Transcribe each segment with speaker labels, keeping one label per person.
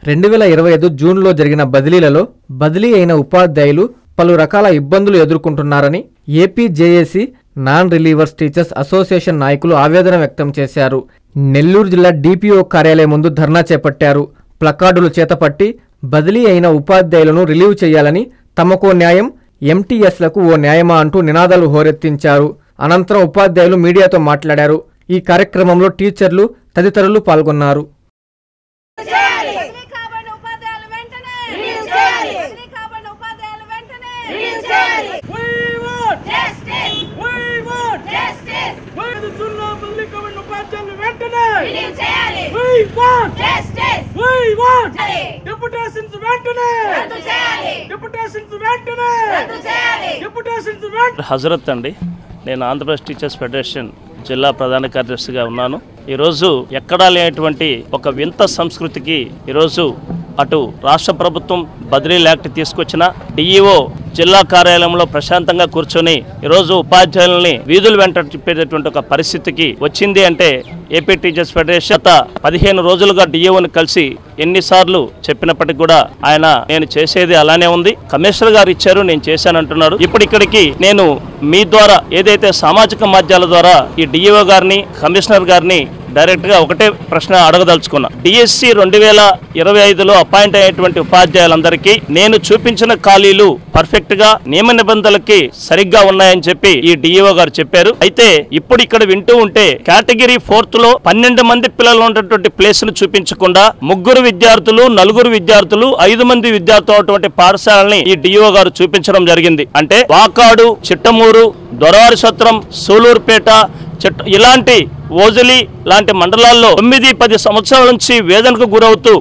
Speaker 1: 2025 జూన్లో జరిగిన బదిలీలలో బదిలీ అయిన ఉపాధ్యాయులు పలు రకాల ఇబ్బందులు ఎదుర్కొంటున్నారని AP JAC non relievers teachers association నాయకులు ఆవేదన వ్యక్తం చేశారు. నెల్లూరు జిల్లా డిపిఓ కార్యాలయం ముందు ధర్నా చేపట్టారు. ప్లకార్డులు చేతపట్టి బదిలీ అయిన ఉపాధ్యాయులను రిలీవ్ చేయాలని, తమకో న్యాయం ఎంటీఎస్లకు ఓ న్యాయమా అంటూ నినాదాలు హోరెత్తించారు. అనంతరం ఉపాధ్యాయులు మీడియాతో మాట్లాడారు. ఈ కార్యక్రమంలో టీచర్లు తదితరులు పాల్గొన్నారు.
Speaker 2: హజరత్ అండి, నేను ఆంధ్రప్రదేశ్ టీచర్స్ ఫెడరేషన్ జిల్లా ప్రధాన కార్యదర్శిగా ఉన్నాను. ఈరోజు ఎక్కడా లేనటువంటి ఒక వింత సంస్కృతికి ఈరోజు అటు రాష్ట్ర ప్రభుత్వం బదిలీల యాక్ట్ తీసుకొచ్చిన డిఈఓ జిల్లా కార్యాలయంలో ప్రశాంతంగా కూర్చొని ఈరోజు ఉపాధ్యాయులని వీధులు వెంట తిప్పేటటువంటి ఒక పరిస్థితికి వచ్చింది అంటే ఏపీ టీచర్స్ ఫెడరేషన్ గత 15 రోజులుగా డిఈఓని కలిసి ఎన్నిసార్లు చెప్పినప్పటికీ కూడా ఆయన నేను చేసేది అలానే ఉంది, కమిషనర్ గారు ఇచ్చారు నేను చేశానంటున్నాడు. ఇప్పుడు ఇక్కడికి నేను మీ ద్వారా ఏదైతే సామాజిక మాధ్యమాల ద్వారా ఈ డిఈఓ గారిని కమిషనర్ గారిని డైరెక్ట్ గా ఒకటే ప్రశ్న అడగదలుచుకున్నా. డిఎస్సి 2025లో అపాయింట్ అయ్యేటువంటి ఉపాధ్యాయులందరికీ నేను చూపించిన ఖాళీలు పర్ఫెక్ట్ గా నియమ నిబంధనలకి సరిగ్గా ఉన్నాయని చెప్పి ఈ డిఈఓ గారు చెప్పారు. అయితే ఇప్పుడు ఇక్కడ వింటూ ఉంటే కేటగిరీ 4th లో 12 మంది పిల్లలు ఉన్నటువంటి ప్లేస్ ను చూపించకుండా 3 విద్యార్థులు 4 విద్యార్థులు 5 మంది విద్యార్థులు ఉన్నటువంటి పాఠశాలని ఈ డిఈఓ గారు చూపించడం జరిగింది. అంటే వాకాడు, చిట్టమూరు, దొరవారి సత్రం, సూలూరుపేట ఇలాంటి ఓజలి లాంటి మండలాల్లో 9-10 సంవత్సరాల నుంచి వేదనకు గురవుతూ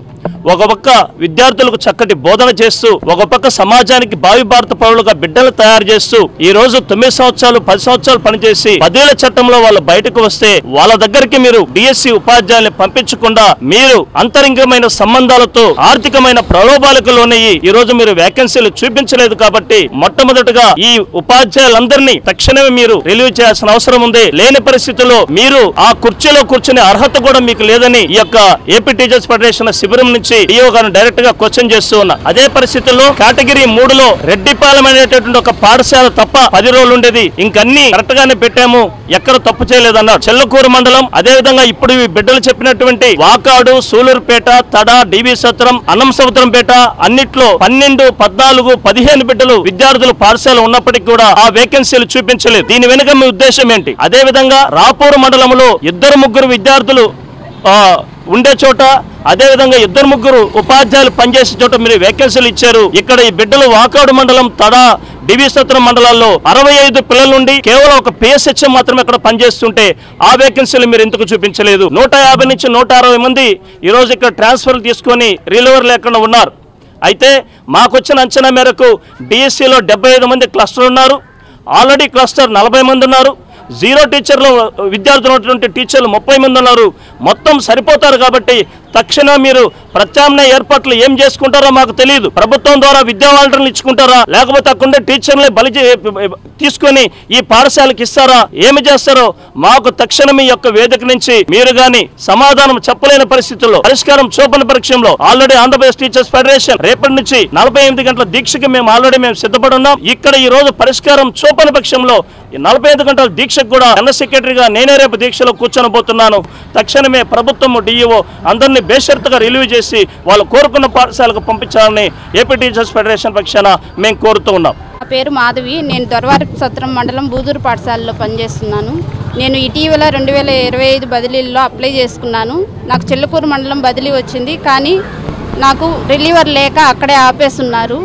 Speaker 2: ఒక పక్క విద్యార్థులకు చక్కటి బోధన చేస్తూ ఒక పక్క సమాజానికి భావి భారత పౌరులుగా బిడ్డలు తయారు చేస్తూ ఈ రోజు 9 సంవత్సరాలు 10 సంవత్సరాలు పనిచేసి 10 ఏళ్ల చట్టంలో వాళ్ళు బయటకు వస్తే వాళ్ళ దగ్గరికి మీరు డిఎస్సి ఉపాధ్యాయుల్ని పంపించకుండా మీరు అంతరంగమైన సంబంధాలతో ఆర్థికమైన ప్రలోభాలకు లోనయ్యి ఈ రోజు మీరు వేకెన్సీలు చూపించలేదు. కాబట్టి మొట్టమొదటిగా ఈ ఉపాధ్యాయులందరినీ తక్షణమే మీరు రిలీవ్ చేయాల్సిన అవసరం ఉంది. లేని పరిస్థితుల్లో మీరు ఆ కుర్చీలో కూర్చునే అర్హత కూడా మీకు లేదని ఈ యొక్క ఏపీ టీచర్స్ ఫెడరేషన్ శిబిరం నుంచి డిఓ గారిని డైరెక్ట్ గా క్వశ్చన్ చేస్తూ ఉన్నా. అదే పరిస్థితుల్లో కేటగిరీ 3లో రెడ్డిపాలెం అనేటటువంటి ఒక పాఠశాల తప్ప 10 రోజులు ఉండేది, ఇంకన్నీ కరెక్ట్ గానే పెట్టాము, ఎక్కడ తప్పు చేయలేదన్నారు. చెల్లకూరు మండలం, అదే విధంగా ఇప్పుడు బిడ్డలు చెప్పినటువంటి వాకాడు, సూలూరుపేట, తడ, డివి సత్రం, అన్నం సముద్రంపేట అన్నిట్లో 12, 14, 15 బిడ్డలు విద్యార్థులు పాఠశాల ఉన్నప్పటికీ కూడా ఆ వేకెన్సీలు చూపించలేదు. దీని వెనుక మీ ఉద్దేశం ఏంటి? అదే విధంగా రాపూర్ మండలంలో 2-3 విద్యార్థులు ఉండే చోట, అదే విధంగా 2-3 ఉపాధ్యాయులు పనిచేసే చోట మీరు వేకెన్సీలు ఇచ్చారు. ఇక్కడ ఈ బిడ్డలు వాకాడు మండలం, తడ, డివి సత్రం మండలాల్లో 65 పిల్లల నుండి కేవలం ఒక పిఎస్హెచ్ఎం మాత్రమే ఇక్కడ పనిచేస్తుంటే ఆ వేకెన్సీలు మీరు ఎందుకు చూపించలేదు? 150 నుంచి 160 మంది ఈ రోజు ఇక్కడ ట్రాన్స్ఫర్లు తీసుకొని రిలీవర్ లేకుండా ఉన్నారు. అయితే మాకొచ్చిన అంచనా మేరకు డిఎస్సిలో 75 మంది క్లస్టర్ ఉన్నారు, ఆల్రెడీ క్లస్టర్ 40 మంది ఉన్నారు, 0 టీచర్లు విద్యార్థులు ఉన్నటువంటి టీచర్లు 30 మంది ఉన్నారు. మొత్తం సరిపోతారు. కాబట్టి తక్షణం మీరు ప్రత్యామ్నాయ ఏర్పాట్లు ఏం చేసుకుంటారో మాకు తెలియదు. ప్రభుత్వం ద్వారా విద్యా వాలంటీర్లు ఇచ్చుకుంటారా, లేకపోతే అక్కడ టీచర్లు బలి తీసుకొని ఈ పాఠశాలకు ఇస్తారా, ఏమి చేస్తారో మాకు తక్షణం ఈ యొక్క వేదిక నుంచి మీరు గాని సమాధానం చెప్పలేని పరిస్థితుల్లో, పరిష్కారం చూపని పక్షంలో ఆల్రెడీ ఆంధ్రప్రదేశ్ టీచర్స్ ఫెడరేషన్ రేపటి నుంచి 48 గంటల దీక్షకి మేము ఆల్రెడీ సిద్ధపడి ఉన్నాం. ఇక్కడ ఈ రోజు పరిష్కారం చూపని పక్షంలో 45 గంటల దీక్షకు కూడా జనరల్ సెక్రటరీగా నేనే రేపు దీక్షలో కూర్చొనబోతున్నాను. తక్షణమే ప్రభుత్వం డిఈఓ అందరినీ బేషరతుగా రిలీవ్ చేసి వాళ్ళు కోరుకున్న పాఠశాలకు పంపించాలని ఏపీ టీచర్స్ ఫెడరేషన్ పక్షాన మేము కోరుతూ ఉన్నాం.
Speaker 3: నా పేరు మాధవి, నేను దొరవారి సత్రం మండలం బూదూరు పాఠశాలలో పనిచేస్తున్నాను. నేను ఇటీవల 2025 బదిలీల్లో అప్లై చేసుకున్నాను. నాకు చెల్లకూరు మండలం బదిలీ వచ్చింది, కానీ నాకు రిలీవర్ లేక అక్కడే ఆపేస్తున్నారు.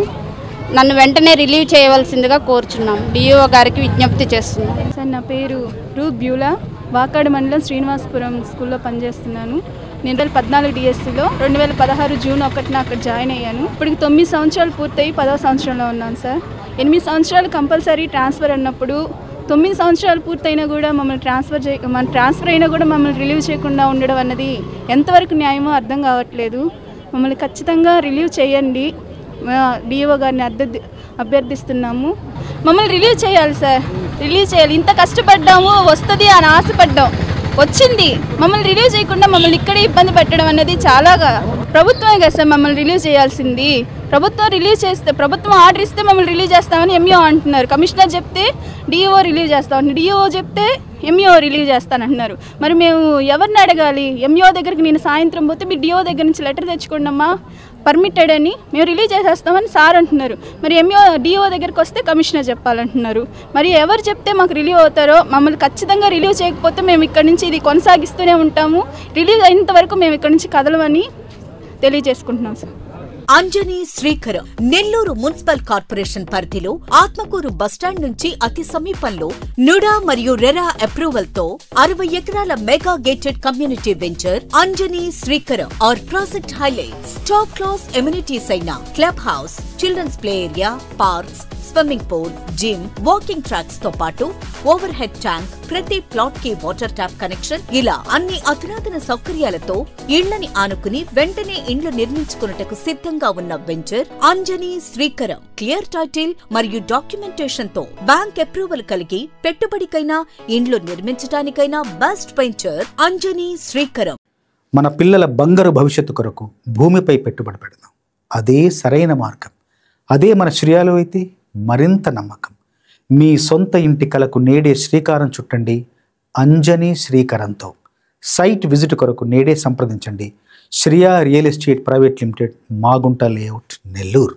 Speaker 3: నన్ను వెంటనే రిలీవ్ చేయవలసిందిగా కోరుచున్నాం. డిఓ గారికి విజ్ఞప్తి చేస్తున్నాం.
Speaker 4: సార్, నా పేరు రూత్ బ్యూలా, వాకాడు మండలం శ్రీనివాసపురం స్కూల్లో పనిచేస్తున్నాను. నేను 2014 డిఎస్సిలో 2016 జూన్ 1న అక్కడ జాయిన్ అయ్యాను. ఇప్పటికి 9 సంవత్సరాలు పూర్తయి 10వ సంవత్సరంలో ఉన్నాను సార్. 8 సంవత్సరాలు కంపల్సరీ ట్రాన్స్ఫర్ అన్నప్పుడు 9 సంవత్సరాలు పూర్తయినా కూడా మమ్మల్ని ట్రాన్స్ఫర్ అయినా కూడా మమ్మల్ని రిలీవ్ చేయకుండా ఉండడం అన్నది ఎంతవరకు న్యాయమో అర్థం కావట్లేదు. మమ్మల్ని ఖచ్చితంగా రిలీవ్ చేయండి, డిఓ గారిని అభ్యర్థిస్తున్నాము. మమ్మల్ని రిలీవ్ చేయాలి సార్, రిలీవ్ చేయాలి. ఇంత కష్టపడ్డాము, వస్తుంది అని ఆశపడ్డాం, వచ్చింది, మమ్మల్ని రిలీవ్ చేయకుండా మమ్మల్ని ఇక్కడే ఇబ్బంది పెట్టడం అనేది చాలా ప్రభుత్వమే కదా సార్ మమ్మల్ని రిలీవ్ చేయాల్సింది. ప్రభుత్వం రిలీవ్ చేస్తే, ప్రభుత్వం ఆర్డర్ ఇస్తే మమ్మల్ని రిలీవ్ చేస్తామని ఎంఈఓ అంటున్నారు. కమిషనర్ చెప్తే డిఓ రిలీవ్ చేస్తామని, డిఓ చెప్తే ఎంఈఓ రిలీవ్ చేస్తానంటున్నారు. మరి మేము ఎవరిని అడగాలి? ఎంఈఓ దగ్గరికి నేను సాయంత్రం పోతే మీ డిఓ దగ్గర నుంచి లెటర్ తెచ్చుకోండమ్మా పర్మిటెడ్ అని, మేము రిలీవ్ చేసేస్తామని సార్ అంటున్నారు. మరి ఎంఈఓ డిఓ దగ్గరికి వస్తే కమిషనర్ చెప్పాలంటున్నారు. మరి ఎవరు చెప్తే మాకు రిలీవ్ అవుతారో? మమ్మల్ని ఖచ్చితంగా రిలీవ్ చేయకపోతే మేము ఇక్కడ నుంచి ఇది కొనసాగిస్తూనే ఉంటాము. రిలీవ్ అయినంత వరకు మేము ఇక్కడ నుంచి కదలమని తెలియజేసుకుంటున్నాం sir.
Speaker 5: Anjani Srikaram Nellore municipal corporation పరిధిలో ఆత్మకూరు బస్టాండ్ నుంచి అతి సమీపంలో నుడా మరియు రెరా అప్రూవల్ తో 60 ఎకరాల mega gated community venture Anjani శ్రీకరం. Our project highlights top class amenities అయిన club house, children's play area, parks, swimming pool, gym, walking tracks తో పాటు ఓవర్ హెడ్ ట్యాంక్, ప్రతి ప్లాట్ కి వాటర్ ట్యాప్ కనెక్షన్, ఇలా అన్ని అధునాతన సౌకర్యాలతో ఇళ్లని ఆనుకుని వెంటనే ఇండ్లు నిర్మించుకున్నటకు సిద్ధంగా ఉన్న venture Anjani Srikaram. Clear title మరియు డాక్యుమెంటేషన్ తో బ్యాంక్ అప్రూవల్ కలిగి పెట్టుబడికైనా ఇండ్లు నిర్మించడానికైనా బెస్ట్ వెంచర్ అంజనీ శ్రీకరం.
Speaker 6: మన పిల్లల బంగారు భవిష్యత్తు కొరకు భూమిపై పెట్టుబడి పెడదాం. అదే సరైన మార్గం. అదే మన శ్రేయాలు అయితే మరింత నమ్మకం. మీ సొంత ఇంటి కలకు నేడే శ్రీకారం చుట్టండి అంజనీ శ్రీకరంతో. సైట్ విజిట్ కొరకు నేడే సంప్రదించండి. Shriya real estate private limited, Magunta layout, Nellore.